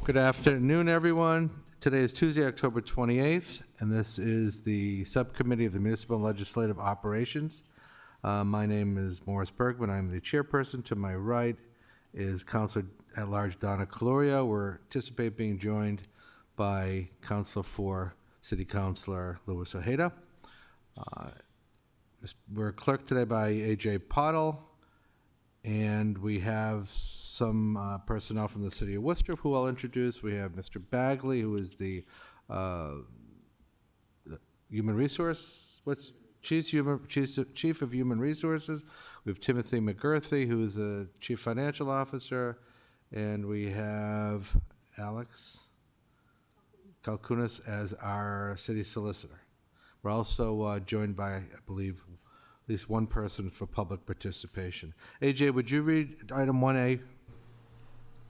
Good afternoon, everyone. Today is Tuesday, October 28th, and this is the Subcommittee of the Municipal and Legislative Operations. My name is Morris Bergman. I'm the chairperson. To my right is Councilor at Large Donna Caloria. We're anticipate being joined by Councilor for City Councilor Louis Ojeda. We're clerked today by A.J. Pottle, and we have some personnel from the City of Worcester who I'll introduce. We have Mr. Bagley, who is the Human Resource, Chief of Human Resources. We have Timothy McGurthy, who is the Chief Financial Officer, and we have Alex Kalkunas as our City Solicitor. We're also joined by, I believe, at least one person for public participation. AJ, would you read item 1A?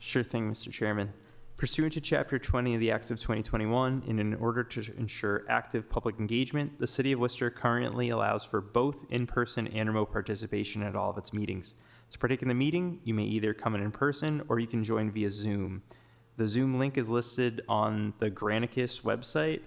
Sure thing, Mr. Chairman. Pursuant to Chapter 20 of the Acts of 2021, and in order to ensure active public engagement, the City of Worcester currently allows for both in-person and remote participation at all of its meetings. To partake in the meeting, you may either come in person or you can join via Zoom. The Zoom link is listed on the Granicus website,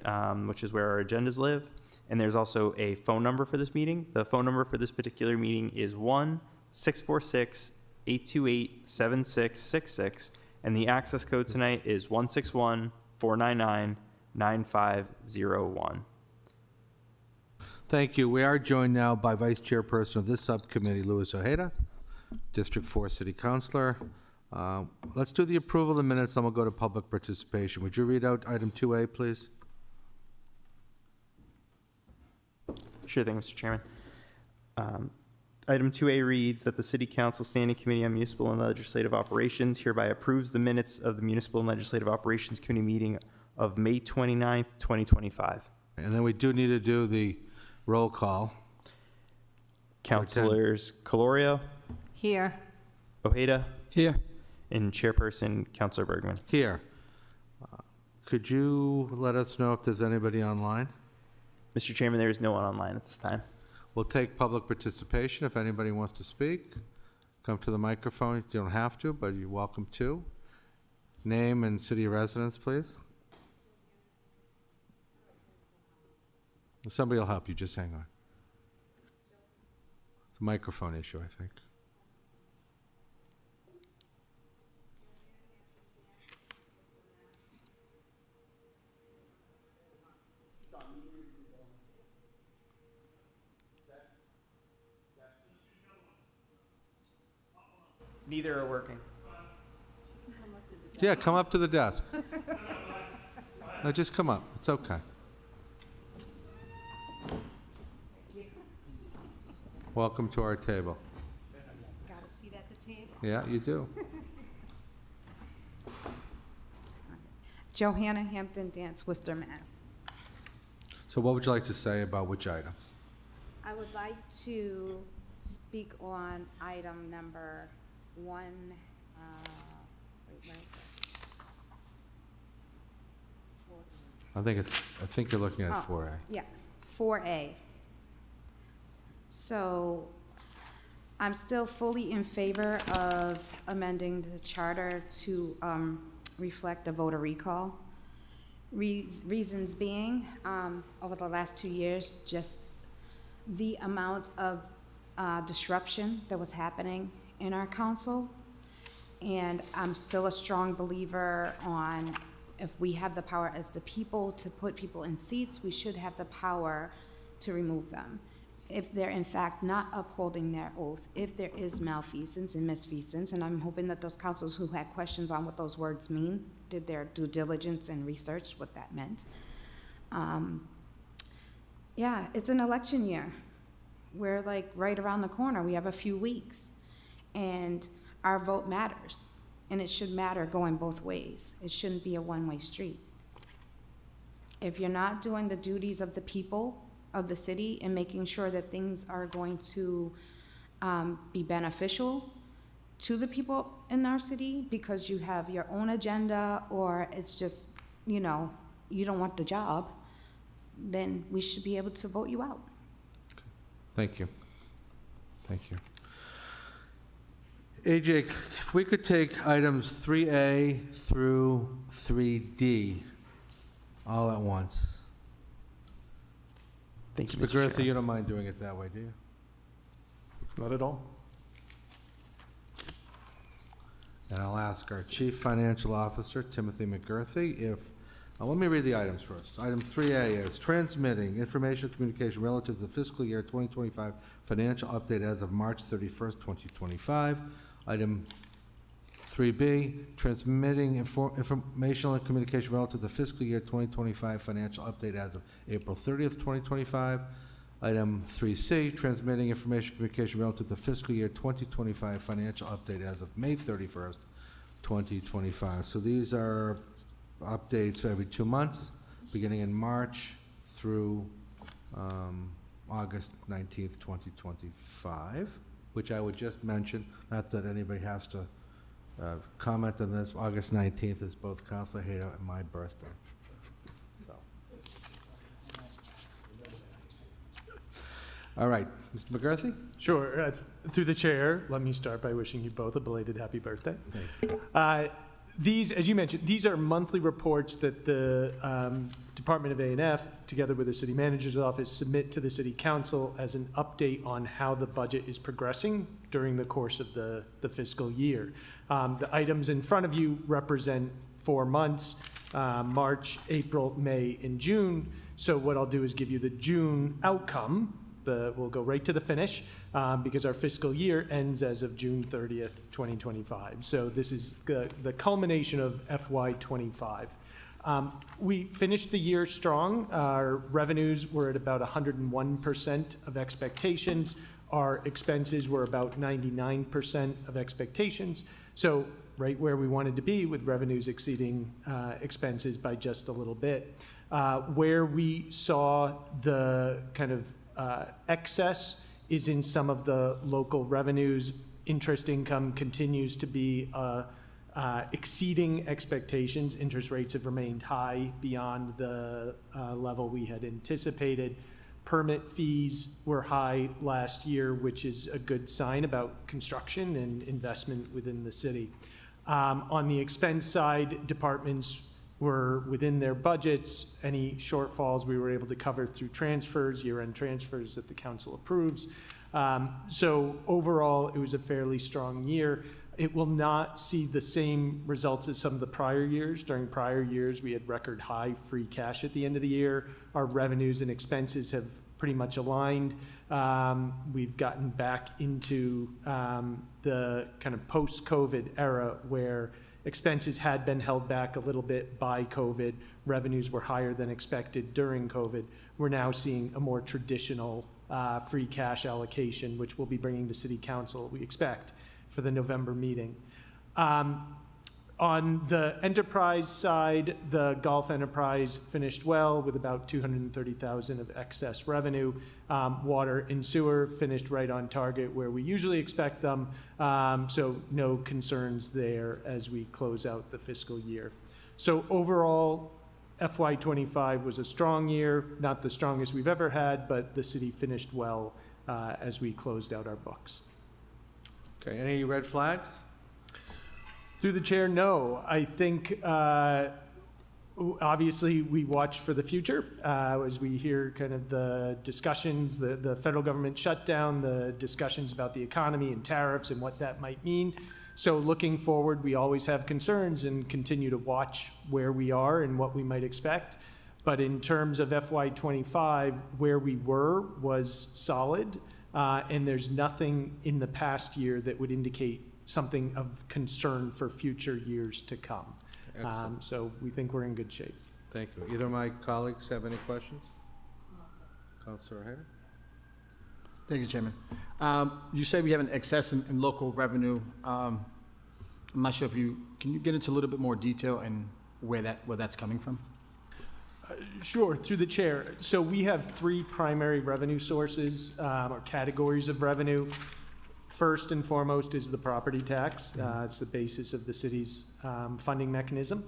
which is where our agendas live, and there's also a phone number for this meeting. The phone number for this particular meeting is 1-646-828-7666, and the access code tonight is 161-499-9501. Thank you. We are joined now by Vice Chairperson of this subcommittee, Louis Ojeda, District 4 City Councilor. Let's do the approval of the minutes, then we'll go to public participation. Would you read out item 2A, please? Sure thing, Mr. Chairman. Item 2A reads that the City Council Standing Committee on Municipal and Legislative Operations hereby approves the minutes of the Municipal and Legislative Operations Committee meeting of May 29th, 2025. And then we do need to do the roll call. Councilors Caloria, Here. Ojeda, Here. and Chairperson Councilor Bergman. Here. Could you let us know if there's anybody online? Mr. Chairman, there is no one online at this time. We'll take public participation. If anybody wants to speak, come to the microphone. You don't have to, but you're welcome to. Name and city of residence, please. Somebody will help you. Just hang on. It's a microphone issue, I think. Neither are working. Yeah, come up to the desk. No, just come up. It's okay. Welcome to our table. Got a seat at the table. Yeah, you do. Johanna Hampton Dance, Worcester, Mass. So what would you like to say about which item? I would like to speak on item number 1. Wait, where is it? I think you're looking at 4A. Yeah, 4A. So I'm still fully in favor of amending the charter to reflect a voter recall. Reasons being, over the last 2 years, just the amount of disruption that was happening in our council. And I'm still a strong believer on, if we have the power as the people to put people in seats, we should have the power to remove them. If they're in fact not upholding their oath, if there is malfeasance and misfeasance, and I'm hoping that those councilors who had questions on what those words mean did their due diligence and researched what that meant. Yeah, it's an election year. We're like right around the corner. We have a few weeks, and our vote matters, and it should matter going both ways. It shouldn't be a one-way street. If you're not doing the duties of the people of the city and making sure that things are going to be beneficial to the people in our city because you have your own agenda, or it's just, you know, you don't want the job, then we should be able to vote you out. Thank you. Thank you. AJ, if we could take items 3A through 3D all at once. Thank you, Mr. Mr. Chair. McGurthy, you don't mind doing it that way, do you? Not at all. And I'll ask our Chief Financial Officer, Timothy McGurthy, if, let me read the items first. Item 3A is transmitting information communication relative to the fiscal year 2025 financial update as of March 31st, 2025. Item 3B, transmitting informational and communication relative to the fiscal year 2025 financial update as of April 30th, 2025. Item 3C, transmitting information communication relative to the fiscal year 2025 financial update as of May 31st, 2025. So these are updates for every 2 months, beginning in March through August 19th, 2025, which I would just mention, not that anybody has to comment on this. August 19th is both Councilor Haydo and my birthday. So. All right, Mr. McGurthy? Sure. Through the chair, let me start by wishing you both a belated happy birthday. Thank you. These, as you mentioned, these are monthly reports that the Department of A&F, together with the City Manager's Office, submit to the City Council as an update on how the budget is progressing during the course of the fiscal year. The items in front of you represent 4 months, March, April, May, and June. So what I'll do is give you the June outcome. We'll go right to the finish because our fiscal year ends as of June 30th, 2025. So this is the culmination of FY25. We finished the year strong. Our revenues were at about 101% of expectations. Our expenses were about 99% of expectations. So right where we wanted to be, with revenues exceeding expenses by just a little bit. Where we saw the kind of excess is in some of the local revenues. Interest income continues to be exceeding expectations. Interest rates have remained high beyond the level we had anticipated. Permit fees were high last year, which is a good sign about construction and investment within the city. On the expense side, departments were within their budgets. Any shortfalls we were able to cover through transfers, year-end transfers that the council approves. So overall, it was a fairly strong year. It will not see the same results as some of the prior years. During prior years, we had record high free cash at the end of the year. Our revenues and expenses have pretty much aligned. We've gotten back into the kind of post-COVID era where expenses had been held back a little bit by COVID. Revenues were higher than expected during COVID. We're now seeing a more traditional free cash allocation, which we'll be bringing to City Council, we expect, for the November meeting. On the enterprise side, the golf enterprise finished well with about $230,000 of excess revenue. Water and sewer finished right on target where we usually expect them. So no concerns there as we close out the fiscal year. So overall, FY25 was a strong year, not the strongest we've ever had, but the city finished well as we closed out our books. Okay, any red flags? Through the chair, no. I think obviously we watch for the future as we hear kind of the discussions, the federal government shutdown, the discussions about the economy and tariffs and what that might mean. So looking forward, we always have concerns and continue to watch where we are and what we might expect. But in terms of FY25, where we were was solid, and there's nothing in the past year that would indicate something of concern for future years to come. So we think we're in good shape. Thank you. Either of my colleagues have any questions? Councilor Hayden? Thank you, Chairman. You say we have an excess in local revenue. I'm not sure if can you get into a little bit more detail and where that's coming from? Sure, through the chair. So we have 3 primary revenue sources or categories of revenue. First and foremost is the property tax. It's the basis of the city's funding mechanism.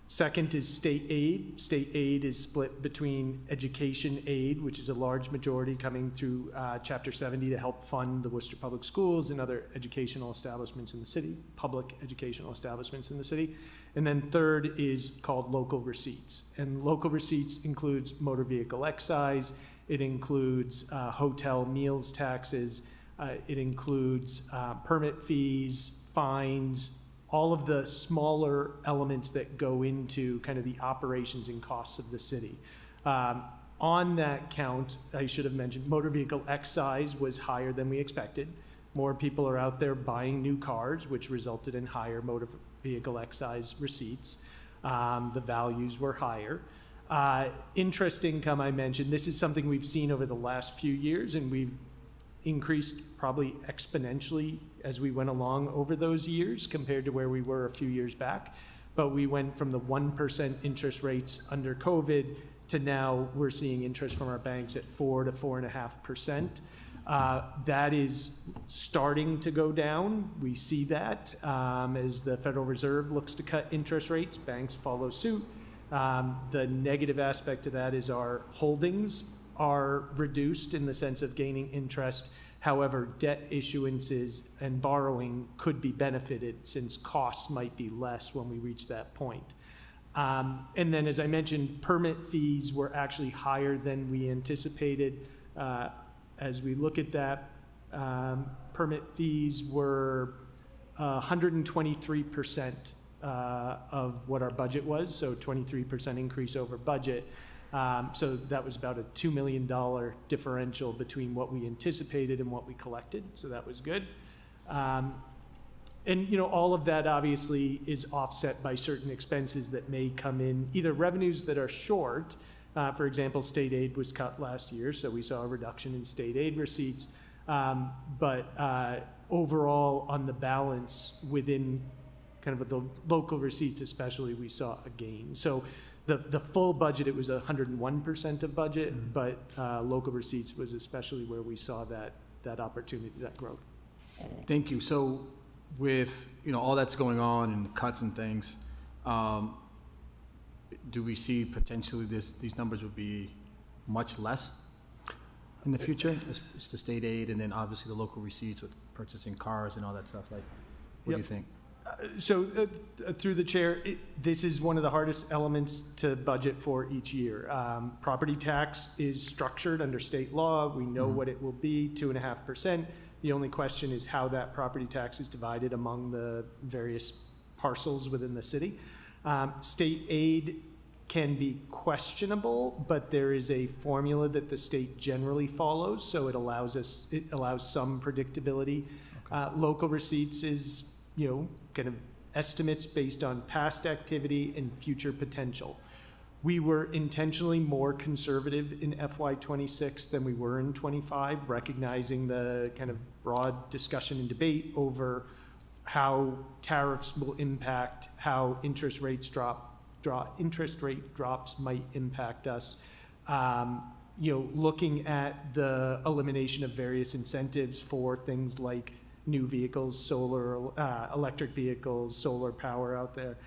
Second is state aid. State aid is split between education aid, which is a large majority coming through Chapter 70 to help fund the Worcester Public Schools and other educational establishments in the city, public educational establishments in the city. And then third is called local receipts. And local receipts includes motor vehicle excise, it includes hotel meals taxes, it includes permit fees, fines, all of the smaller elements that go into kind of the operations and costs of the city. On that count, I should have mentioned, motor vehicle excise was higher than we expected. More people are out there buying new cars, which resulted in higher motor vehicle excise receipts. The values were higher. Interest income, I mentioned, this is something we've seen over the last few years, and we've increased probably exponentially as we went along over those years compared to where we were a few years back. But we went from the 1% interest rates under COVID to now we're seeing interest from our banks at 4 to 4.5%. That is starting to go down. We see that as the Federal Reserve looks to cut interest rates, banks follow suit. The negative aspect of that is our holdings are reduced in the sense of gaining interest. However, debt issuances and borrowing could be benefited since costs might be less when we reach that point. And then, as I mentioned, permit fees were actually higher than we anticipated. As we look at that, permit fees were 123% of what our budget was, so 23% increase over budget. So that was about a $2 million differential between what we anticipated and what we collected, so that was good. And you know, all of that obviously is offset by certain expenses that may come in, either revenues that are short. For example, state aid was cut last year, so we saw a reduction in state aid receipts. But overall, on the balance within kind of the local receipts especially, we saw a gain. So the full budget, it was 101% of budget, but local receipts was especially where we saw that opportunity, that growth. Thank you. So with, you know, all that's going on and cuts and things, do we see potentially these numbers would be much less in the future? It's the state aid and then obviously the local receipts with purchasing cars and all that stuff. Like, what do you think? So through the chair, this is one of the hardest elements to budget for each year. Property tax is structured under state law. We know what it will be, 2.5%. The only question is how that property tax is divided among the various parcels within the city. State aid can be questionable, but there is a formula that the state generally follows, so it allows some predictability. Okay. Local receipts is, you know, kind of estimates based on past activity and future potential. We were intentionally more conservative in FY26 than we were in 25, recognizing the kind of broad discussion and debate over how tariffs will impact, how interest rate drops might impact us. You know, looking at the elimination of various incentives for things like new vehicles, solar, electric vehicles, solar power out there.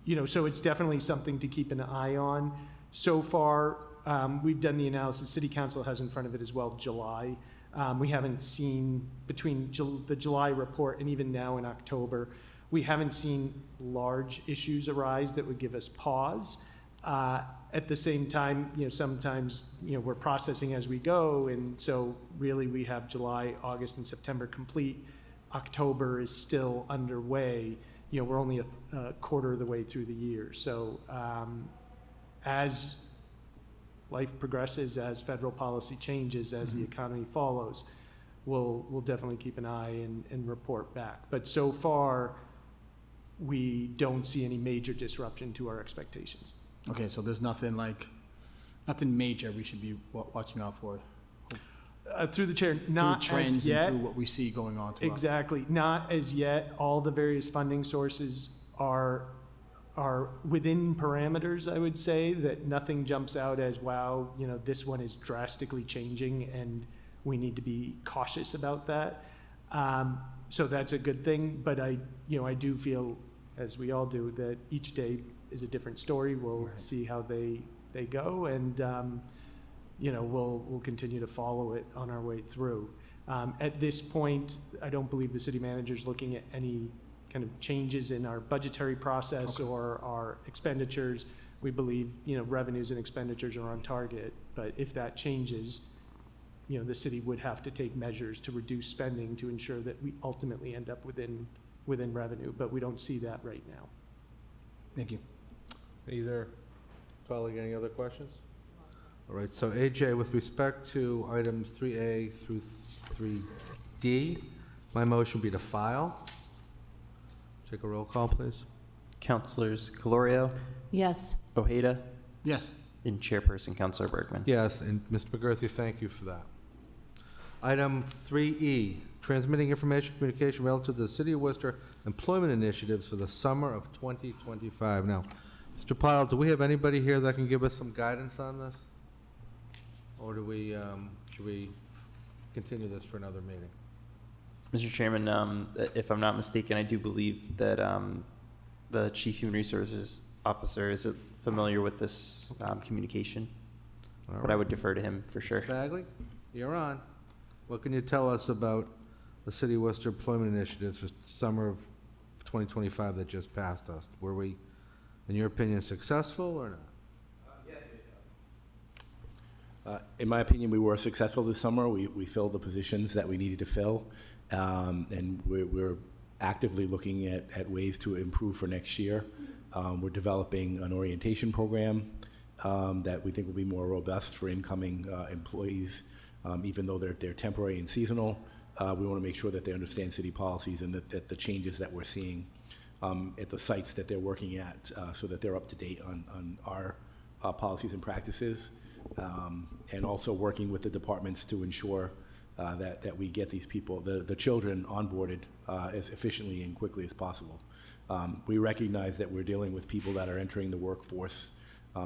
You know, so it's definitely something to keep an eye on. So far, we've done the analysis. City Council has in front of it as well, July. We haven't seen, between the July report and even now in October, we haven't seen large issues arise that would give us pause. At the same time, you know, sometimes, you know, we're processing as we go, and so really we have July, August, and September complete. October is still underway. You know, we're only a quarter of the way through the year. So as life progresses, as federal policy changes, as the economy follows, we'll definitely keep an eye and report back. But so far, we don't see any major disruption to our expectations. Okay, so there's nothing major we should be watching out for. Through the chair, not through trends as yet. And through what we see going on. Exactly, not as yet. All the various funding sources are within parameters, I would say, that nothing jumps out as, wow, you know, this one is drastically changing and we need to be cautious about that. So that's a good thing, but I do feel as we all do, that each day is a different story. We'll Right. see how they go, and, we'll continue to follow it on our way through. At this point, I don't believe the city manager's looking at any kind of changes in our budgetary process or our expenditures. We believe, revenues and expenditures are on target, but if that changes, the city would have to take measures to reduce spending to ensure that we ultimately end up within revenue, but we don't see that right now. Thank you. Either colleague, any other questions? All right, so AJ, with respect to items 3A through 3D, my motion would be to file. Take a roll call, please. Councilors Calorio, Yes. Ojeda, Yes. and Chairperson Councilor Bergman. Yes, and Mr. McGurty, thank you for that. Item 3E, transmitting information communication relative to the City of Worcester employment initiatives for the summer of 2025. Now, Mr. Pyle, do we have anybody here that can give us some guidance on this? Or do we, should we continue this for another meeting? Mr. Chairman, if I'm not mistaken, I do believe that the Chief Human Resources Officer is familiar with this communication, All but I would defer to him for sure. Bagley, you're on. What can you tell us about the City of Worcester employment initiatives for summer of 2025 that just passed us? Were we, in your opinion, successful or not? In my opinion, we were successful this summer. We filled the positions that we needed to fill, and we're actively looking at ways to improve for next year. We're developing an orientation program that we think will be more robust for incoming employees, even though they're temporary and seasonal. We want to make sure that they understand city policies and that the changes that we're seeing at the sites that they're working at, so that they're up to date on our policies and practices. And also working with the departments to ensure that we get these people, the children, onboarded as efficiently and quickly as possible. We recognize that we're dealing with people that are entering the workforce,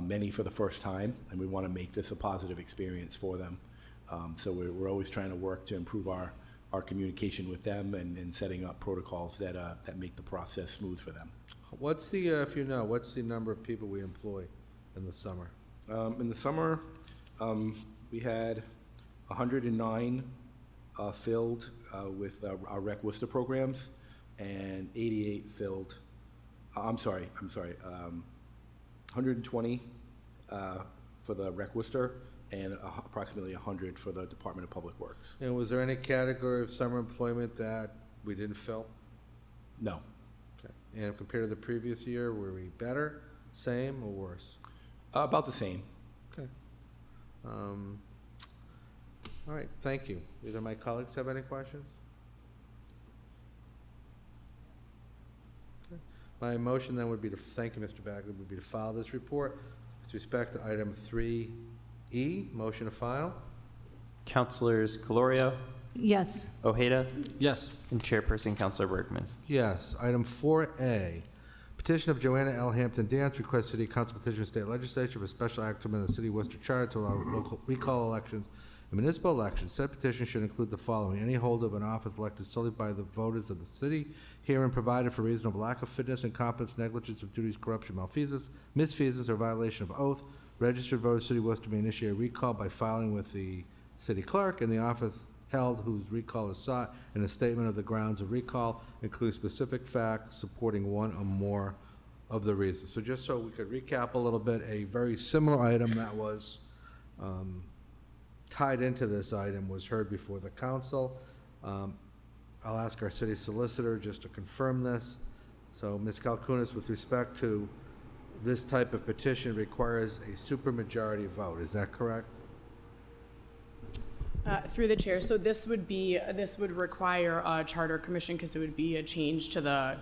many for the first time, and we want to make this a positive experience for them. So we're always trying to work to improve our communication with them and setting up protocols that make the process smooth for them. What's the, if you know, what's the number of people we employ in the summer? In the summer, we had 109 filled with our Rec Worcester programs, and 88 filled, 120 for the Rec Worcester, and approximately 100 for the Department of Public Works. And was there any category of summer employment that we didn't fill? No. Okay. And compared to the previous year, were we better, same, or worse? About the same. Okay. All right, thank you. Either of my colleagues have any questions? Okay. My motion then would be to, thank you, Mr. Bagley, would be to file this report. With respect to item 3E, motion to file. Councilors Calorio, Yes. Ojeda, Yes. and Chairperson Councilor Bergman. Yes. Item 4A, petition of Joanna L. Hampton Dance, request City Council petition of State Legislature for special act to amend the City of Worcester Charter to allow local recall elections and municipal elections. Said petition should include the following: any holder of an office elected solely by the voters of the city, herein provided for reason of lack of fitness, incompetence, negligence of duties, corruption, malfeasance, misfeasance, or violation of oath, registered voter of the City of Worcester may initiate a recall by filing with the city clerk, and the office held whose recall is sought, and a statement of the grounds of recall includes specific facts supporting one or more of the reasons. So just so we could recap a little bit, a very similar item that was tied into this item was heard before the council. I'll ask our city solicitor just to confirm this. So Ms. Kalkunis, with respect to this type of petition, requires a supermajority vote, is that correct? Through the chair, so this would require a charter commission because it would be a change to the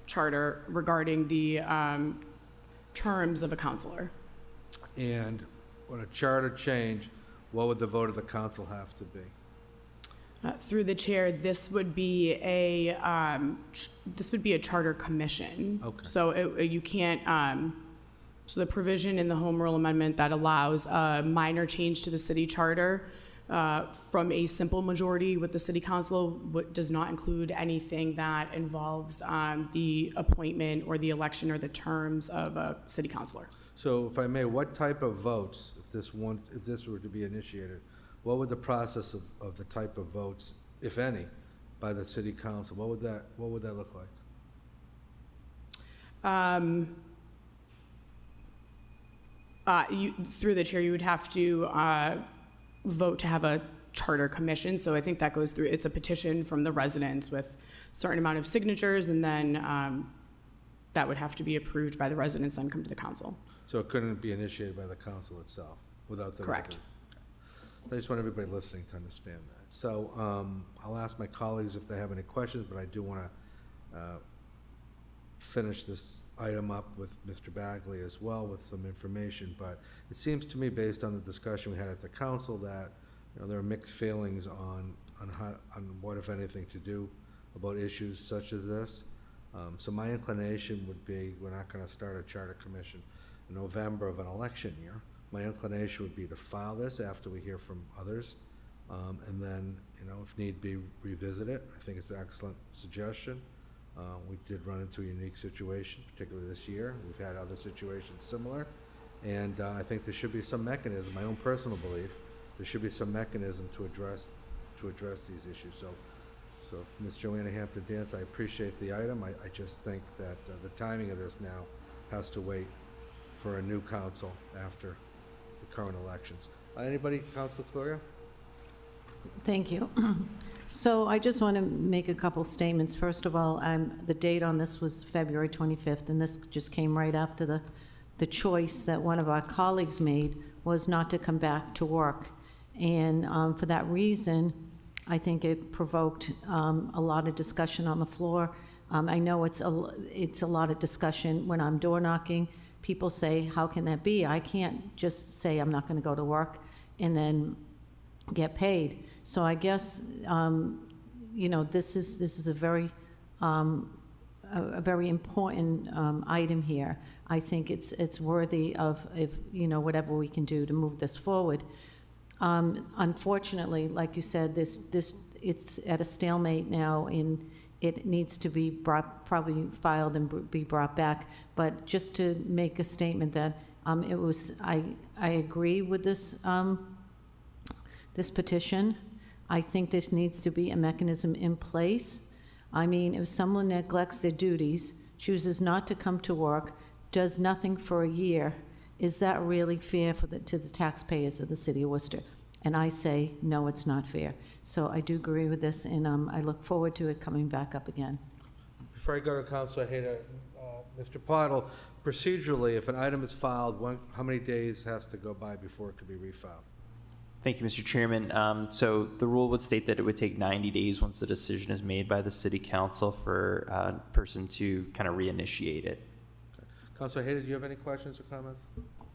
charter regarding the terms of a counselor. And when a charter change, what would the vote of the council have to be? Through the chair, this would be a charter commission. Okay. So you can't. So the provision in the Home Rule Amendment that allows a minor change to the city charter from a simple majority with the city council, does not include anything that involves the appointment or the election or the terms of a city councilor. So if I may, what type of votes, if this were to be initiated, what would the process of the type of votes, if any, by the city council, what would that look like? Through the chair, you would have to vote to have a charter commission. So I think that goes through, it's a petition from the residents with a certain amount of signatures, and then that would have to be approved by the residents and come to the council. So it couldn't be initiated by the council itself without the Correct. resident? Okay. I just want everybody listening to understand that. So I'll ask my colleagues if they have any questions, but I do want to finish this item up with Mr. Bagley as well with some information. But it seems to me, based on the discussion we had at the council, that there are mixed feelings on what, if anything, to do about issues such as this. So my inclination would be, we're not going to start a charter commission in November of an election year. My inclination would be to file this after we hear from others, and then, if need be, revisit it. I think it's an excellent suggestion. We did run into a unique situation, particularly this year. We've had other situations similar, and I think there should be some mechanism, my own personal belief, there should be some mechanism to address these issues. So Ms. Joanna Hampton Dance, I appreciate the item. I just think that the timing of this now has to wait for a new council after the current elections. Anybody, Council Claria? Thank you. So I just want to make a couple statements. First of all, the date on this was February 25th, and this just came right after the choice that one of our colleagues made was not to come back to work. And for that reason, I think it provoked a lot of discussion on the floor. I know it's a lot of discussion when I'm door knocking. People say, how can that be? I can't just say I'm not going to go to work and then get paid. So I guess, this is a very important item here. I think it's worthy of, whatever we can do to move this forward. Unfortunately, like you said, it's at a stalemate now, and it needs to be probably filed and be brought back. But just to make a statement that I agree with this this petition. I think there needs to be a mechanism in place. I mean, if someone neglects their duties, chooses not to come to work, does nothing for a year, is that really fair to the taxpayers of the city of Worcester? And I say, no, it's not fair. So I do agree with this, and I look forward to it coming back up again. Before I go to Councilor Hayter, Mr. Pottle, procedurally, if an item is filed, how many days has to go by before it could be refiled? Thank you, Mr. Chairman. So the rule would state that it would take 90 days once the decision is made by the city council for a person to kind of reinitiate it. Okay. Councilor Hayter, do you have any questions or comments?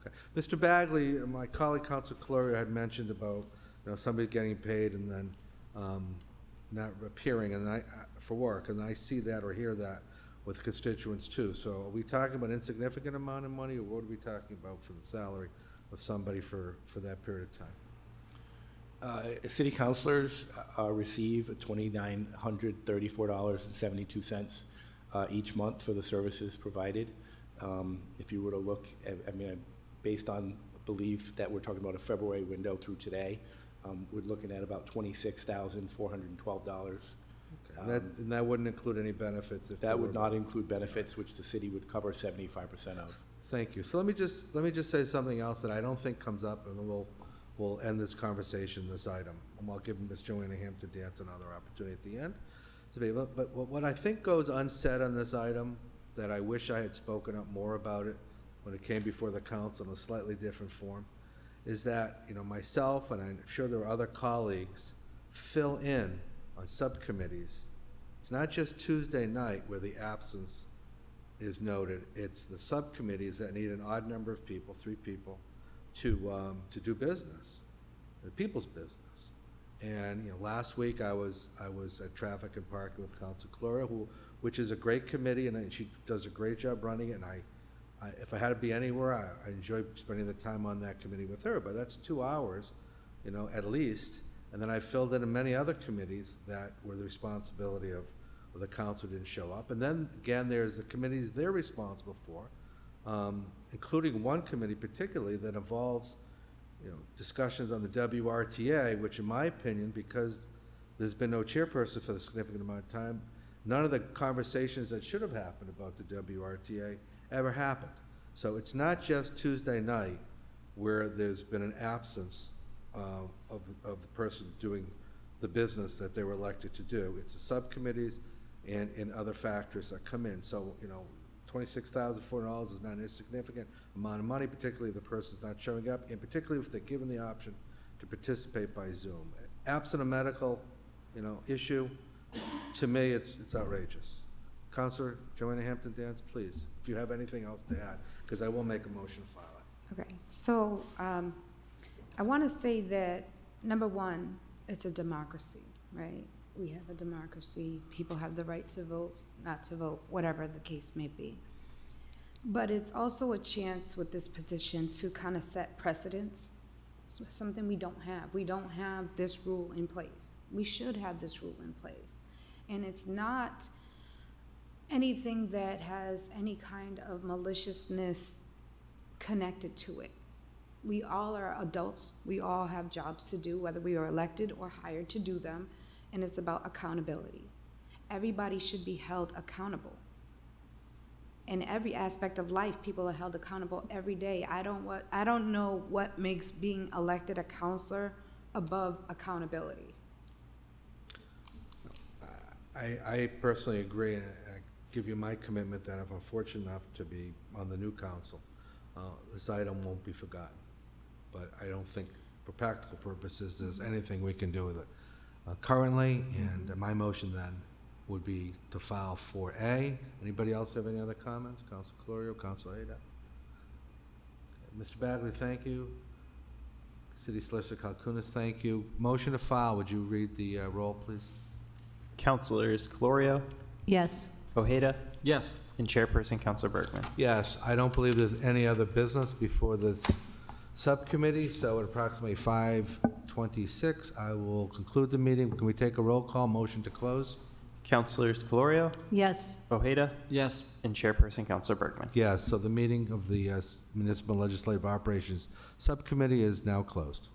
Okay. Mr. Bagley, my colleague Councilor Clorio had mentioned about somebody getting paid and then not appearing for work, and I see that or hear that with constituents too. So are we talking about an insignificant amount of money, or what are we talking about for the salary of somebody for that period of time? City councilors receive $2,934.72 each month for the services provided. If you were to look at, based on belief that we're talking about a February window through today, we're looking at about $26,412. And that wouldn't include any benefits? That would not include benefits, which the city would cover 75% of. Thank you. So let me just say something else that I don't think comes up, and then we'll end this conversation, this item. And I'll give Ms. Joanna Hampton Dance another opportunity at the end. But what I think goes unsaid on this item, that I wish I had spoken up more about it when it came before the council in a slightly different form, is that, myself, and I'm sure there are other colleagues, fill in on subcommittees. It's not just Tuesday night where the absence is noted. It's the subcommittees that need an odd number of people, 3 people, to do business, the people's business. And last week I was at Traffic and Parking with Council Cloria, which is a great committee, and she does a great job running it. And I if I had to be anywhere, I enjoy spending the time on that committee with her. But that's 2 hours at least. And then I filled in many other committees that were the responsibility of the council didn't show up. And then, again, there's the committees they're responsible for, including one committee particularly that involves, discussions on the WRTA, which in my opinion, because there's been no chairperson for the significant amount of time, none of the conversations that should have happened about the WRTA ever happened. So it's not just Tuesday night where there's been an absence of the person doing the business that they were elected to do. It's the subcommittees and other factors that come in. So, $26,400 is not an insignificant amount of money, particularly if the person's not showing up, and particularly if they're given the option to participate by Zoom. Absent a medical, issue, to me, it's outrageous. Counselor Joanna Hampton Dance, please, if you have anything else to add, because I will make a motion to file it. Okay, so I want to say that, number one, it's a democracy, right? We have a democracy. People have the right to vote, not to vote, whatever the case may be. But it's also a chance with this petition to kind of set precedents, something we don't have. We don't have this rule in place. We should have this rule in place. And it's not anything that has any kind of maliciousness connected to it. We all are adults. We all have jobs to do, whether we are elected or hired to do them, and it's about accountability. Everybody should be held accountable. In every aspect of life, people are held accountable every day. I don't know what makes being elected a counselor above accountability. I personally agree, and I give you my commitment that if I'm fortunate enough to be on the new council, this item won't be forgotten. But I don't think, for practical purposes, there's anything we can do with it currently, and my motion then would be to file 4A. Anybody else have any other comments? Council Calorio, Council Ada? Mr. Bagley, thank you. City Solicitor Kalkunas, thank you. Motion to file, would you read the roll, please? Councilors Calorio, Yes. Ojeda, Yes. and Chairperson Councilor Bergman. Yes, I don't believe there's any other business before this subcommittee, so at approximately 5:26, I will conclude the meeting. Can we take a roll call? Motion to close? Councilors Calorio, Yes. Ojeda, Yes. and Chairperson Councilor Bergman. Yes, so the meeting of the Municipal Legislative Operations Subcommittee is now closed.